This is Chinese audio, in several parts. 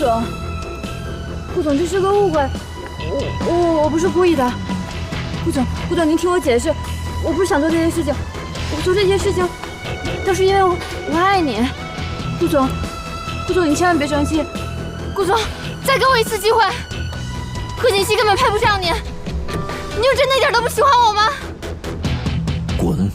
总，顾总，这是个误会，我不是故意的。顾总，您听我解释，我不是想做这些事情，我做这些事情都是因为我爱你。顾总，你千万别生气。顾总，再给我一次机会。贺锦熙根本配不上你，你就真的一点都不喜欢我吗？滚！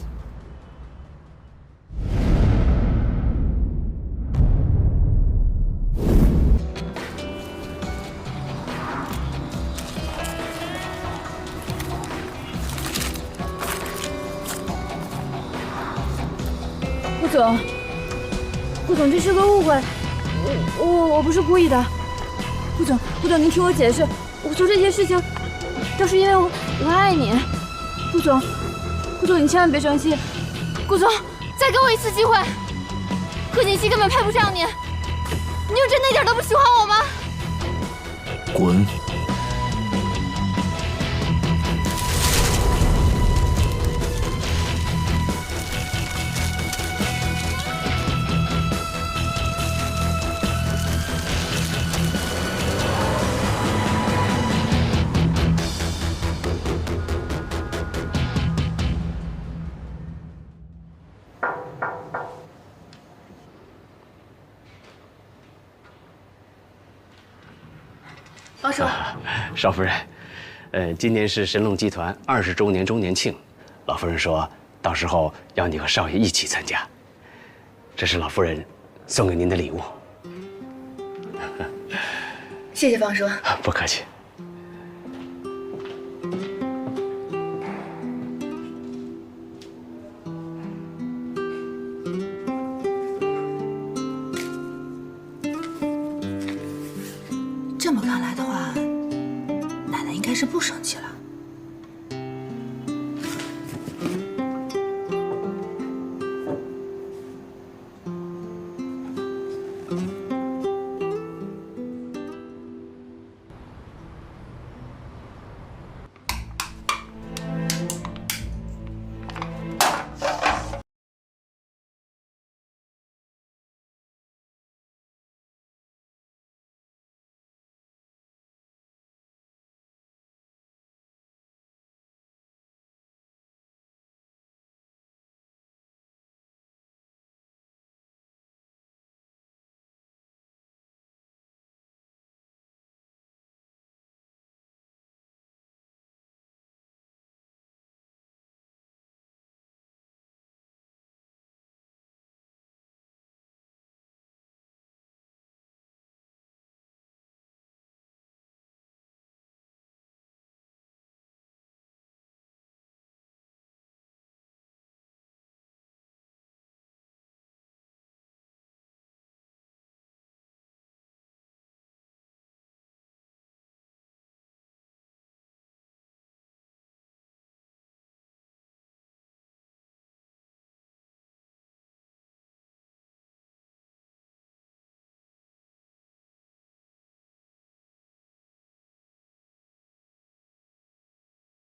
顾总，这是个误会，我不是故意的。顾总，您听我解释，我做这些事情都是因为我爱你。顾总，你千万别生气。顾总，再给我一次机会。贺锦熙根本配不上你，你就真的一点都不喜欢我吗？滚！王叔，少夫人，今年是神龙集团20周年周年庆，老夫人说到时候要你和少爷一起参加，这是老夫人送给您的礼物。谢谢方叔。不客气。这么看来的话，奶奶应该是不生气了。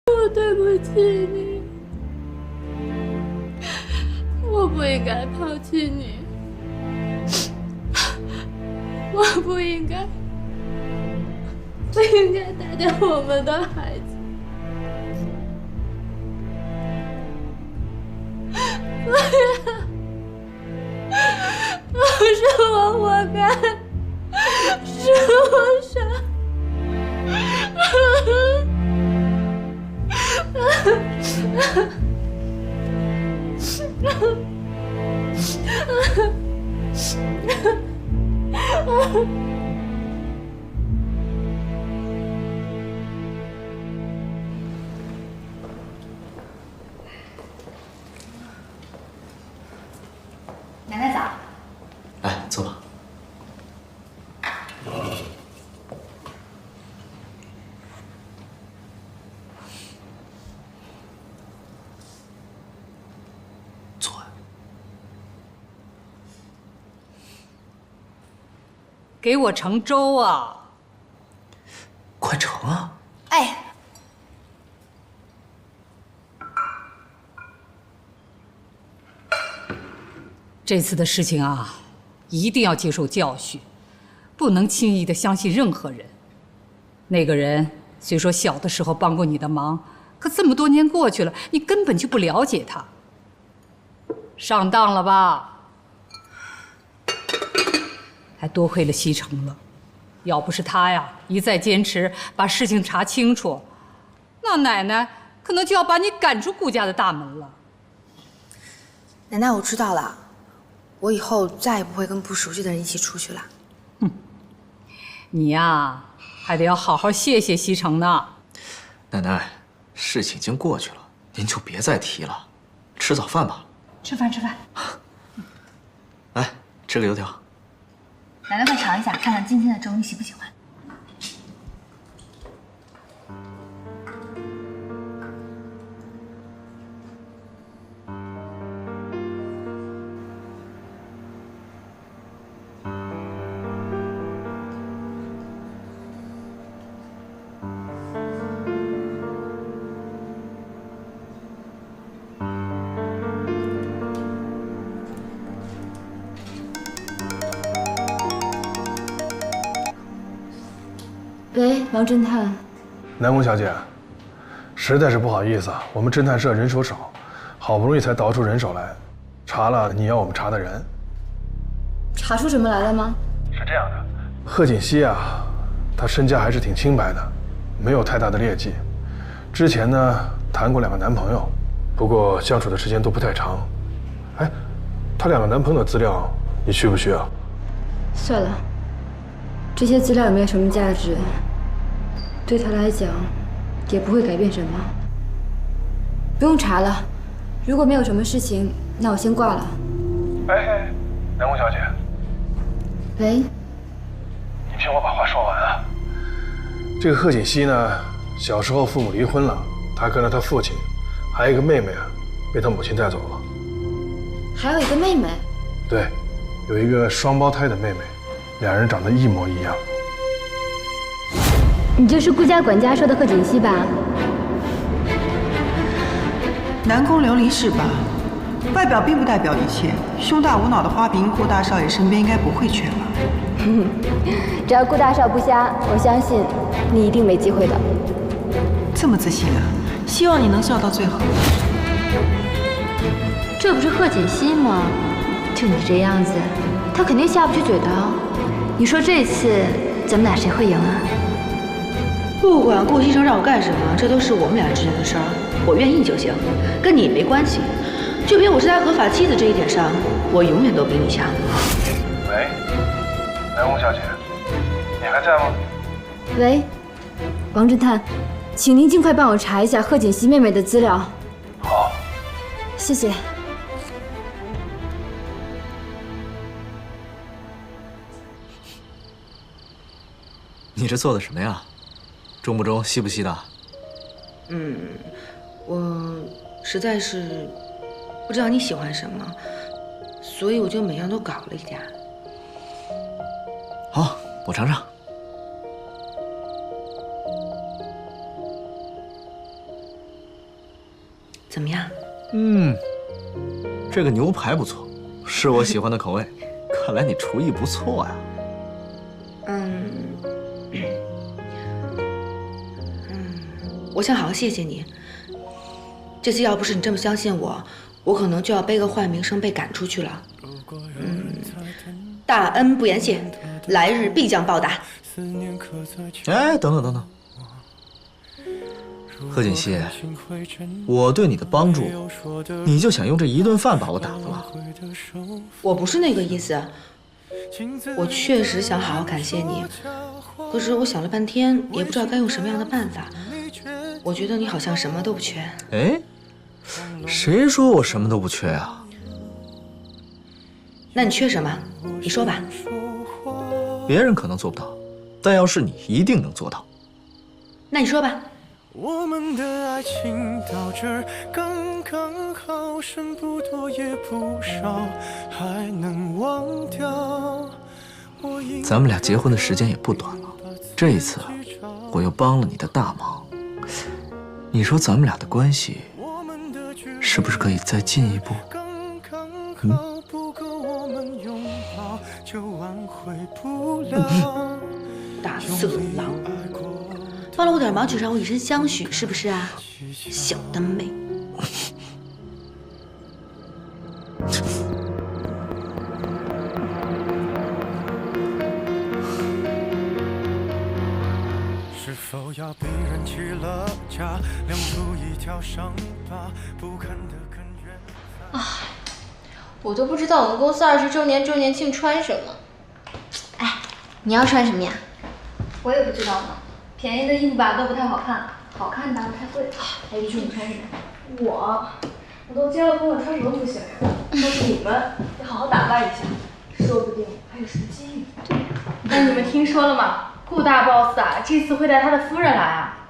我对不起你，我不应该抛弃你，我不应该打掉我们的孩子。是我活该，是我傻。奶奶早。来，坐吧。坐呀。给我盛粥啊！快盛啊！哎，这次的事情啊，一定要接受教训。不能轻易的相信任何人。那个人虽说小的时候帮过你的忙，可这么多年过去了，你根本就不了解他。上当了吧？还多亏了西城了，要不是他呀一再坚持把事情查清楚，那奶奶可能就要把你赶出顾家的大门了。奶奶，我知道了，我以后再也不会跟不熟悉的人一起出去了。你呀，还得要好好谢谢西城呢。奶奶，事情已经过去了，您就别再提了。吃早饭吧。吃饭吃饭。来，吃个油条。奶奶快尝一下，看看今天的粥你喜不喜欢。喂，王侦探。南宫小姐，实在是不好意思啊，我们侦探社人手少，好不容易才倒出人手来，查了你要我们查的人。查出什么来了吗？是这样的，贺锦熙啊，她身家还是挺清白的，没有太大的劣迹。之前呢，谈过2个男朋友，不过相处的时间都不太长。哎，她2个男朋友的资料，你需不需要？算了，这些资料也没有什么价值，对他来讲也不会改变什么。不用查了，如果没有什么事情，那我先挂了。哎，南宫小姐，喂，你听我把话说完啊。这个贺锦熙呢，小时候父母离婚了，他跟着他父亲，还有一个妹妹啊，被他母亲带走了。还有一个妹妹。对，有一个双胞胎的妹妹，2人长得一模一样。你就是顾家管家说的贺锦熙吧？南宫琉璃是吧？外表并不代表一切，胸大无脑的花瓶，顾大少爷身边应该不会缺吧？只要顾大少不瞎，我相信你一定没机会的。这么自信啊！希望你能笑到最后。这不是贺锦熙吗？就你这样子，他肯定下不去嘴的。你说这次咱们俩谁会赢啊？不管顾西城让我干什么，这都是我们俩之间的事儿，我愿意就行，跟你没关系。就凭我是他合法妻子这一点上，我永远都比你强。喂，南宫小姐，你还在吗？喂，王侦探，请您尽快帮我查一下贺锦熙妹妹的资料。好，谢谢。你这做的什么呀？中不中，西不西的？我实在是不知道你喜欢什么，所以我就每样都搞了一点。好，我尝尝。怎么样？这个牛排不错，是我喜欢的口味。看来你厨艺不错呀。我想好好谢谢你。这次要不是你这么相信我，我可能就要背个坏名声被赶出去了。大恩不言谢，来日必将报答。哎，等等，贺锦熙，我对你的帮助，你就想用这一顿饭把我打发了？我不是那个意思，我确实想好好感谢你，可是我想了半天，也不知道该用什么样的办法。我觉得你好像什么都不缺。哎，谁说我什么都不缺啊？那你缺什么？你说吧。别人可能做不到，但要是你，一定能做到。那你说吧。我们的爱情到这儿刚刚好，剩不多也不少，还能忘掉。咱们俩结婚的时间也不短了，这一次我又帮了你的大忙。你说咱们俩的关系是不是可以再进一步？不够我们拥抱就挽回不了。大色狼，帮了我点忙，就让我以身相许，是不是啊？小的美。是否要逼人起了家，亮出一条伤疤，不堪的根源。我都不知道我们公司20周年周年庆穿什么。哎，你要穿什么呀？我也不知道呢，便宜的衣服吧都不太好看，好看的不太贵。哎，玉珠，你穿什么？我都结了婚了，穿什么不行呀？但是你们得好好打扮一下，说不定还有什么机遇。对。那你们听说了吗？顾大 boss 啊，这次会带他的夫人来啊。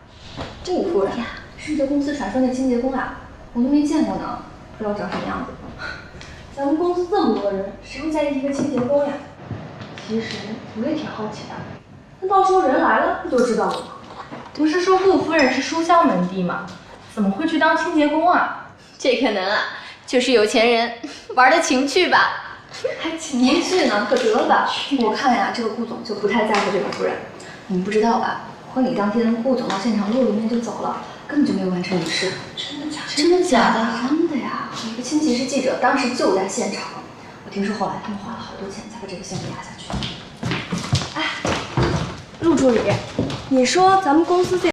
顾夫人呀，是这公司传说那清洁工啊，我都没见过呢，不知道长什么样子。咱们公司这么多人，谁会在意一个清洁工呀？其实我也挺好奇的，那到时候人来了不就知道了吗？不是说顾夫人是书香门第吗？怎么会去当清洁工啊？这可能啊，就是有钱人玩的情趣吧。还情趣呢？可得了吧！我看呀，这个顾总就不太在乎这个夫人。你们不知道吧？婚礼当天，顾总到现场路里面就走了，根本就没有完成仪式。真的假的？真的假的？真的呀！我一个亲戚是记者，当时就在现场。我听说后来他们花了好多钱才把这个项目压下去。哎，陆助理，你说咱们公司这